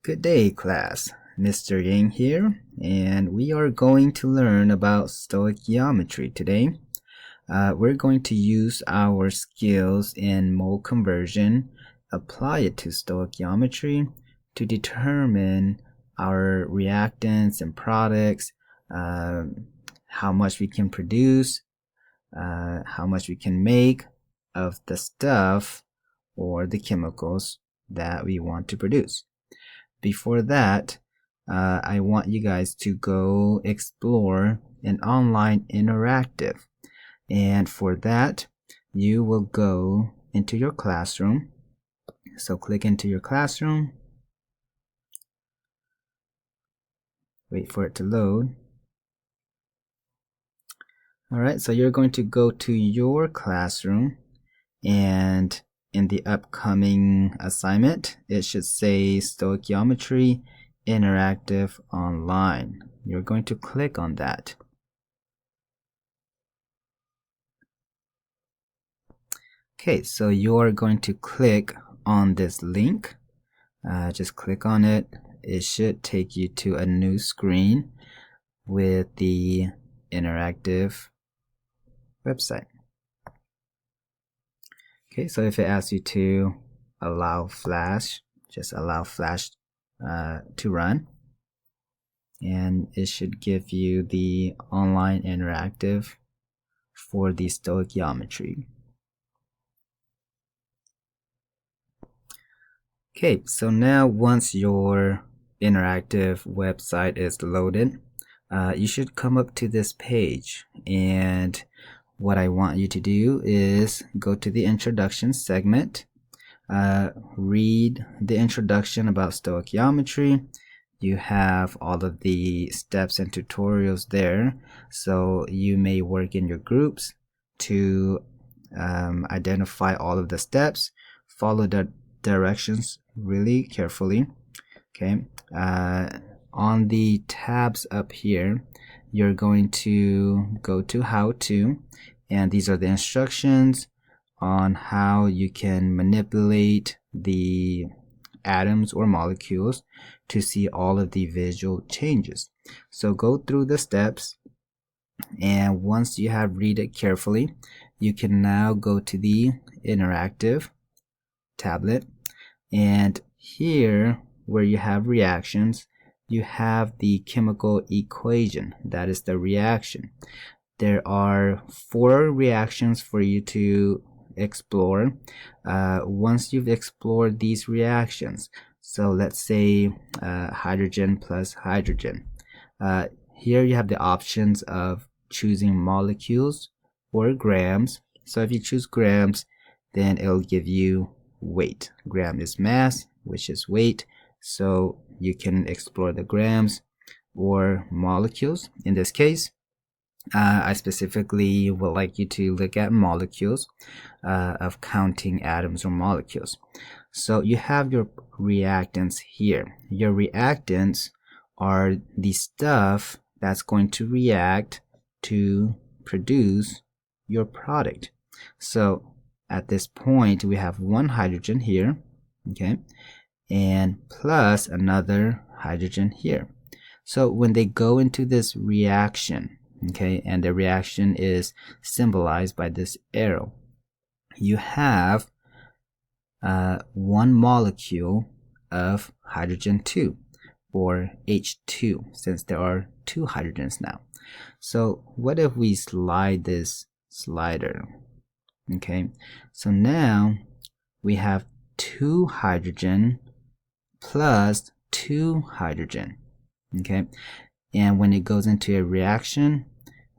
Good day, class. Mr. Yang here, and we are going to learn about stoichiometry today. We're going to use our skills in mole conversion, apply it to stoichiometry to determine our reactants and products, how much we can produce, how much we can make of the stuff or the chemicals that we want to produce. Before that, I want you guys to go explore an online interactive. And for that, you will go into your classroom. So click into your classroom. Wait for it to load. Alright, so you're going to go to your classroom, and in the upcoming assignment, it should say Stoichiometry Interactive Online. You're going to click on that. Okay, so you're going to click on this link. Just click on it. It should take you to a new screen with the interactive website. Okay, so if it asks you to allow Flash, just allow Flash to run, and it should give you the online interactive for the stoichiometry. Okay, so now once your interactive website is loaded, you should come up to this page, and what I want you to do is go to the introduction segment, read the introduction about stoichiometry. You have all of the steps and tutorials there, so you may work in your groups to identify all of the steps, follow the directions really carefully. Okay, on the tabs up here, you're going to go to how to, and these are the instructions on how you can manipulate the atoms or molecules to see all of the visual changes. So go through the steps, and once you have read it carefully, you can now go to the interactive tablet, and here where you have reactions, you have the chemical equation, that is the reaction. There are 4 reactions for you to explore. Once you've explored these reactions, so let's say hydrogen plus hydrogen, here you have the options of choosing molecules or grams. So if you choose grams, then it'll give you weight. Gram is mass, which is weight, so you can explore the grams or molecules. In this case, I specifically would like you to look at molecules, of counting atoms or molecules. So you have your reactants here. Your reactants are the stuff that's going to react to produce your product. So at this point, we have 1 hydrogen here, okay, and plus another hydrogen here. So when they go into this reaction, okay, and the reaction is symbolized by this arrow, you have 1 molecule of hydrogen 2, or H2, since there are 2 hydrogens now. So what if we slide this slider? Okay, so now we have 2 hydrogen plus 2 hydrogen. Okay, and when it goes into a reaction,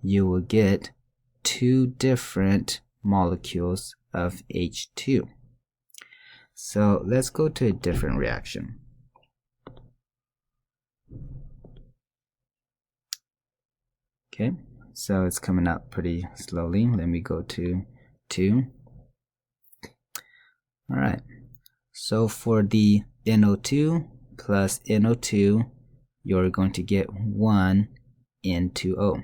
you will get 2 different molecules of H2. So let's go to a different reaction. Okay, so it's coming out pretty slowly. Let me go to 2. Alright, so for the NO2 plus NO2, you're going to get 1 N2O.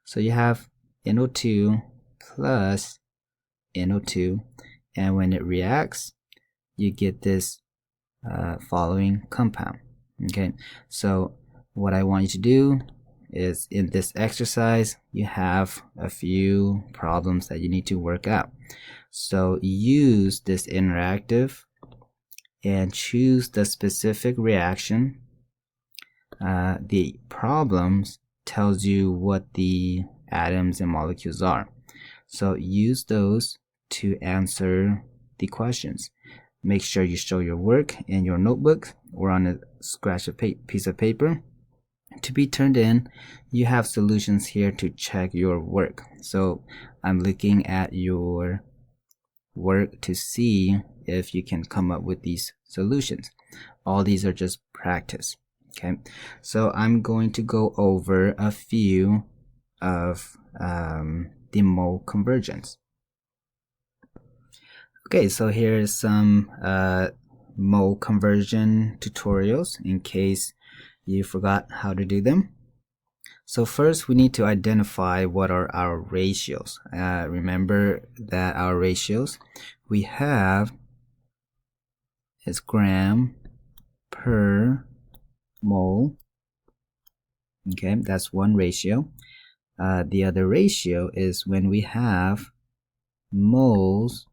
So you have NO2 plus NO2, and when it reacts, you get this following compound. Okay, so what I want you to do is, in this exercise, you have a few problems that you need to work out. So use this interactive and choose the specific reaction. The problems tells you what the atoms and molecules are. So use those to answer the questions. Make sure you show your work in your notebook or on a scratch piece of paper to be turned in. You have solutions here to check your work. So I'm looking at your work to see if you can come up with these solutions. All these are just practice. Okay, so I'm going to go over a few of the mole conversions. Okay, so here's some mole conversion tutorials in case you forgot how to do them. So first we need to identify what are our ratios. Remember that our ratios we have is gram per mole. Okay, that's one ratio. The other ratio is when we have moles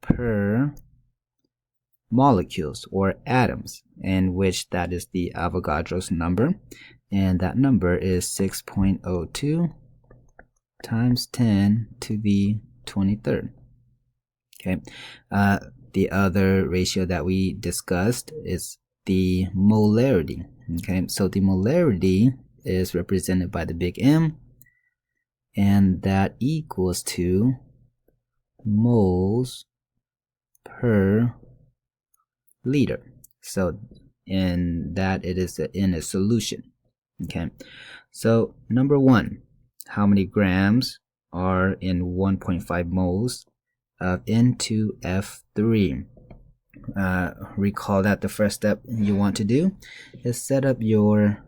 per molecules or atoms, in which that is the Avogadro's number, and that number is 6.02 times 10 to the 23rd. Okay, the other ratio that we discussed is the molarity. Okay, so the molarity is represented by the big M, and that equals to moles per liter. So in that it is in a solution. Okay, so number one, how many grams are in 1.5 moles of N2F3? Recall that the first step you want to do is set up your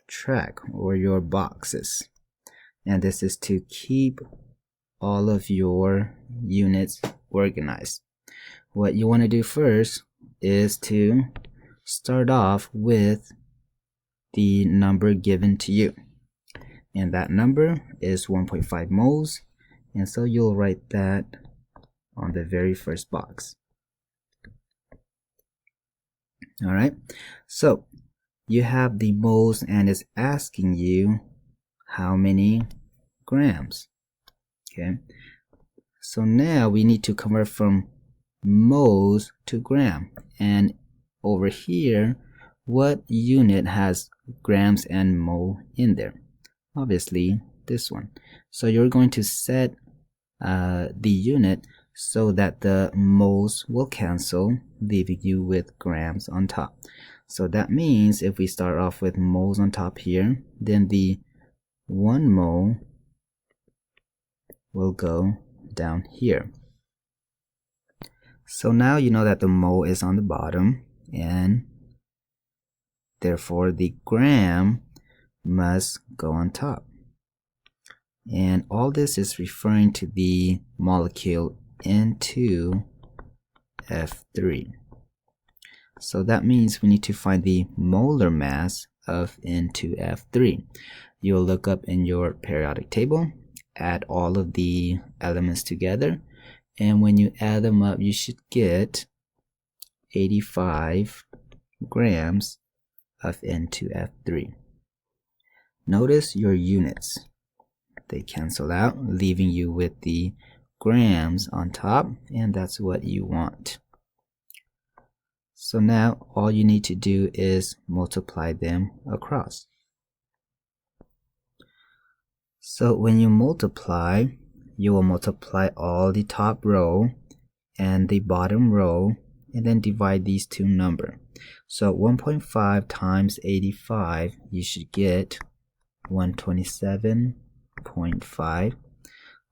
track or your boxes, and this is to keep all of your units organized. What you want to do first is to start off with the number given to you, and that number is 1.5 moles, and so you'll write that on the very first box. All right, so you have the moles and it's asking you how many grams. Okay, so now we need to convert from moles to gram, and over here what unit has grams and mole in there? Obviously this one. So you're going to set the unit so that the moles will cancel, leaving you with grams on top. So that means if we start off with moles on top here, then the 1 mole will go down here. So now you know that the mole is on the bottom, and therefore the gram must go on top. And all this is referring to the molecule N2F3. So that means we need to find the molar mass of N2F3. You'll look up in your periodic table, add all of the elements together, and when you add them up, you should get 85 grams of N2F3. Notice your units. They cancel out, leaving you with the grams on top, and that's what you want. So now all you need to do is multiply them across. So when you multiply, you will multiply all the top row and the bottom row, and then divide these two numbers. So 1.5 times 85, you should get 127.5.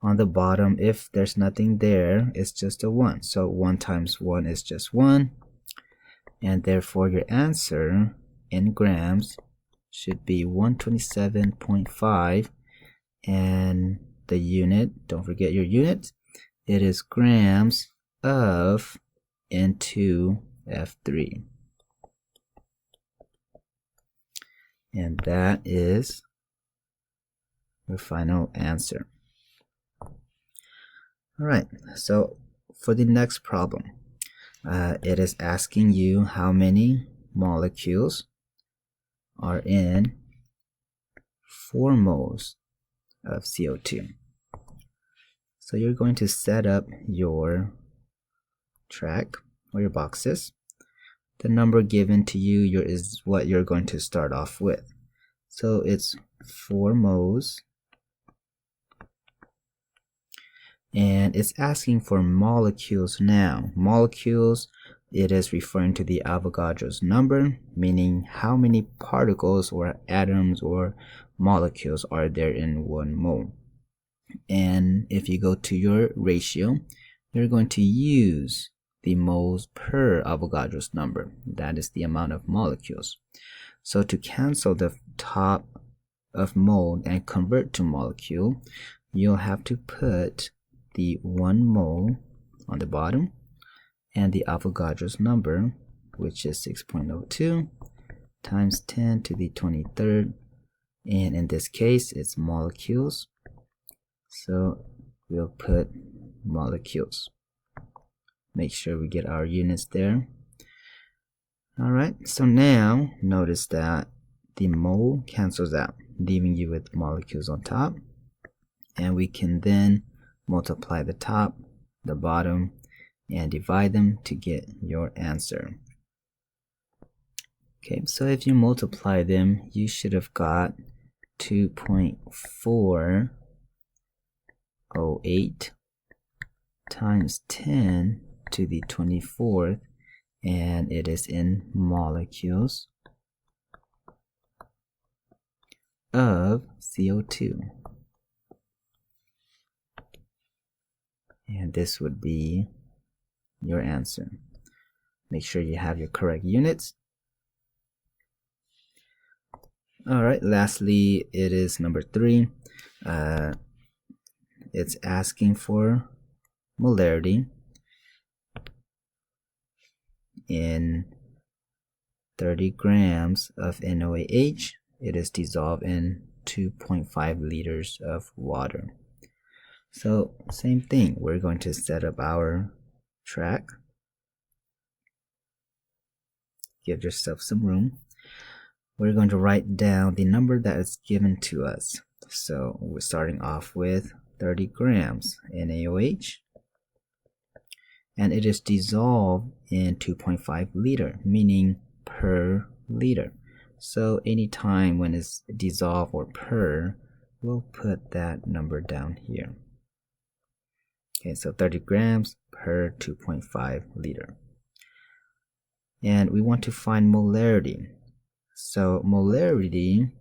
On the bottom, if there's nothing there, it's just a 1. So 1 times 1 is just 1. And therefore your answer in grams should be 127.5. And the unit, don't forget your unit, it is grams of N2F3. F3. And that is your final answer. Alright, so for the next problem, it is asking you how many molecules are in 4 moles of CO2. So you're going to set up your track or your boxes. The number given to you is what you're going to start off with. So it's 4 moles, and it's asking for molecules now. Molecules, it is referring to the Avogadro's number, meaning how many particles or atoms or molecules are there in 1 mole. And if you go to your ratio, you're going to use the moles per Avogadro's number. That is the amount of molecules. So to cancel the top of mole and convert to molecule, you'll have to put the 1 mole on the bottom and the Avogadro's number, which is 6.02 times 10 to the 23rd, and in this case it's molecules, so we'll put molecules. Make sure we get our units there. Alright, so now notice that the mole cancels out, leaving you with molecules on top, and we can then multiply the top, the bottom, and divide them to get your answer. Okay, so if you multiply them, you should have got 2.408 times 10 to the 24th, and it is in molecules of CO2. And this would be your answer. Make sure you have your correct units. Alright, lastly, it is number 3. It's asking for molarity in 30 grams of NaOH. It is dissolved in 2.5 liters of water. So same thing, we're going to set up our track. Give yourself some room. We're going to write down the number that is given to us. So we're starting off with 30 grams NaOH, and it is dissolved in 2.5 liter, meaning per liter. So anytime when it's dissolved or per, we'll put that number down here. Okay, so 30 grams per 2.5 liter. And we want to find molarity. So molarity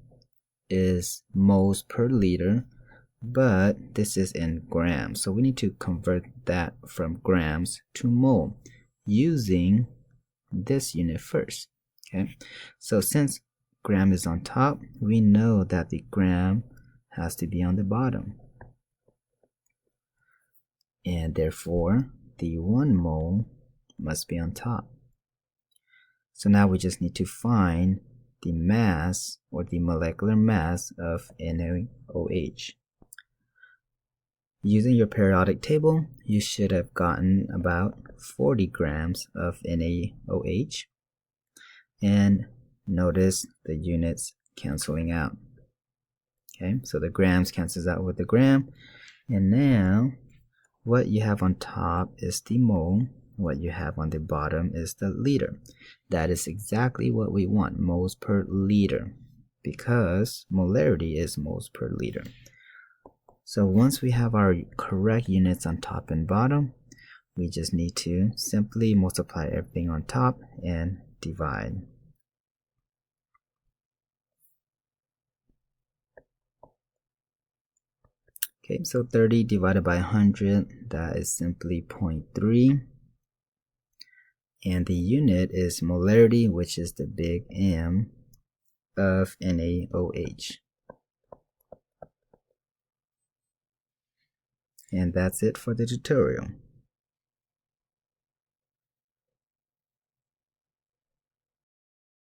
is moles per liter, but this is in grams. So we need to convert that from grams to mole using this unit first. Okay, so since gram is on top, we know that the gram has to be on the bottom. And therefore, the 1 mole must be on top. So now we just need to find the mass or the molecular mass of NaOH. Using your periodic table, you should have gotten about 40 grams of NaOH. And notice the units canceling out. Okay, so the grams cancels out with the gram. And now what you have on top is the mole. What you have on the bottom is the liter. That is exactly what we want, moles per liter, because molarity is moles per liter. So once we have our correct units on top and bottom, we just need to simply multiply everything on top and divide. Okay, so 30 divided by 100, that is simply 0.3. And the unit is molarity, which is the big M of NaOH. And that's it for the tutorial.